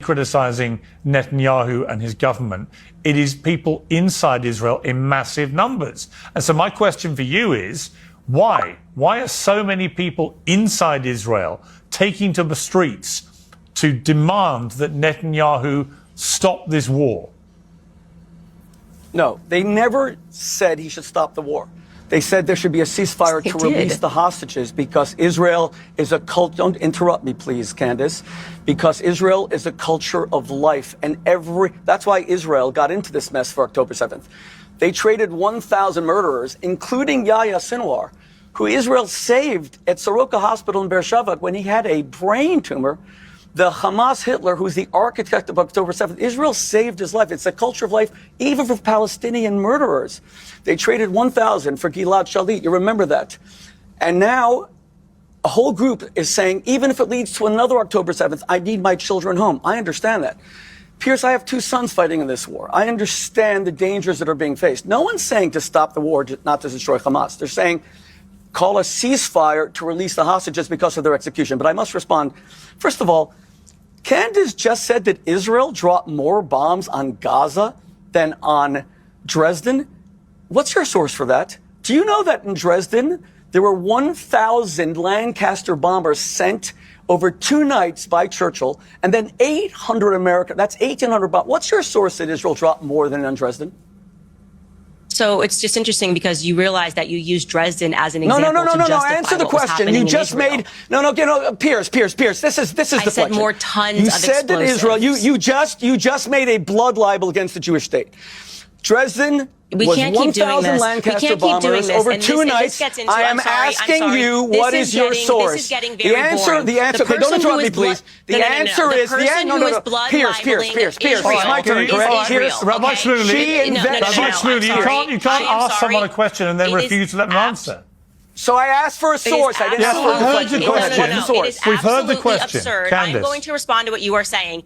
criticizing Netanyahu and his government. It is people inside Israel in massive numbers. And so my question for you is, why? Why are so many people inside Israel taking to the streets to demand that Netanyahu stop this war? No, they never said he should stop the war. They said there should be a ceasefire to release the hostages because Israel is a cult. Don't interrupt me, please, Candace. Because Israel is a culture of life. And that's why Israel got into this mess for October 7th. They traded 1,000 murderers, including Yahya Sinwar, who Israel saved at Soroka Hospital in Beersheba when he had a brain tumor. The Hamas Hitler, who's the architect of October 7th, Israel saved his life. It's a culture of life, even for Palestinian murderers. They traded 1,000 for Gilad Shalit. You remember that. And now a whole group is saying, even if it leads to another October 7th, I need my children home. I understand that. Pierce, I have 2 sons fighting in this war. I understand the dangers that are being faced. No one's saying to stop the war, not to destroy Hamas. They're saying call a ceasefire to release the hostages because of their execution. But I must respond. First of all, Candace just said that Israel dropped more bombs on Gaza than on Dresden. What's your source for that? Do you know that in Dresden, there were 1,000 Lancaster bombers sent over 2 nights by Churchill, and then 800 American, that's 1,800 bombs. What's your source that Israel dropped more than on Dresden? So it's just interesting because you realize that you used Dresden as an example. No. Answer the question. You just made Pierce. This is deflection. I said more tons of explosives. You said that Israel. You just made a blood libel against the Jewish state. Dresden was 1,000 Lancaster bombers over 2 nights. I am asking you, what is your source? This is getting very boring. The answer. Okay, don't interrupt me, please. The answer is Pierce. It's my turn, correct? Pierce. Rabbi Shmuley, you can't ask someone a question and then refuse to let them answer. So I asked for a source. I didn't ask for a question. Go ahead. It is We've heard the question. Absurd. Candace. I'm going to respond to what you are saying.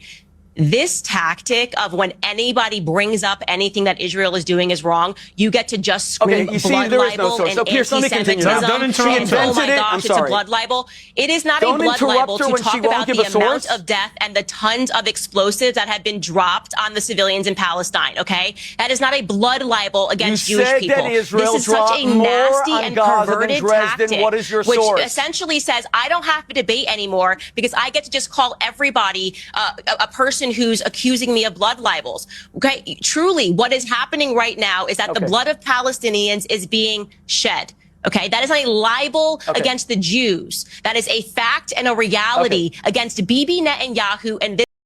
This tactic of when anybody brings up anything that Israel is doing is wrong, you get to just scream blood libel and anti-Semitism. Don't interrupt Oh my gosh, it's a blood libel. It is not a blood libel to talk about the amount of death and the tons of explosives that have been dropped on the civilians in Palestine, okay? That is not a blood libel against Jewish people. This is such a nasty and perverted tactic, what is your which source? essentially says, I don't have to debate anymore because I get to just call everybody a person who's accusing me of blood libels. Okay, truly, what is happening right now is that the blood of Palestinians is being shed. Okay, that is not a libel against the Jews. That is a fact and a reality against Bibi Netanyahu and this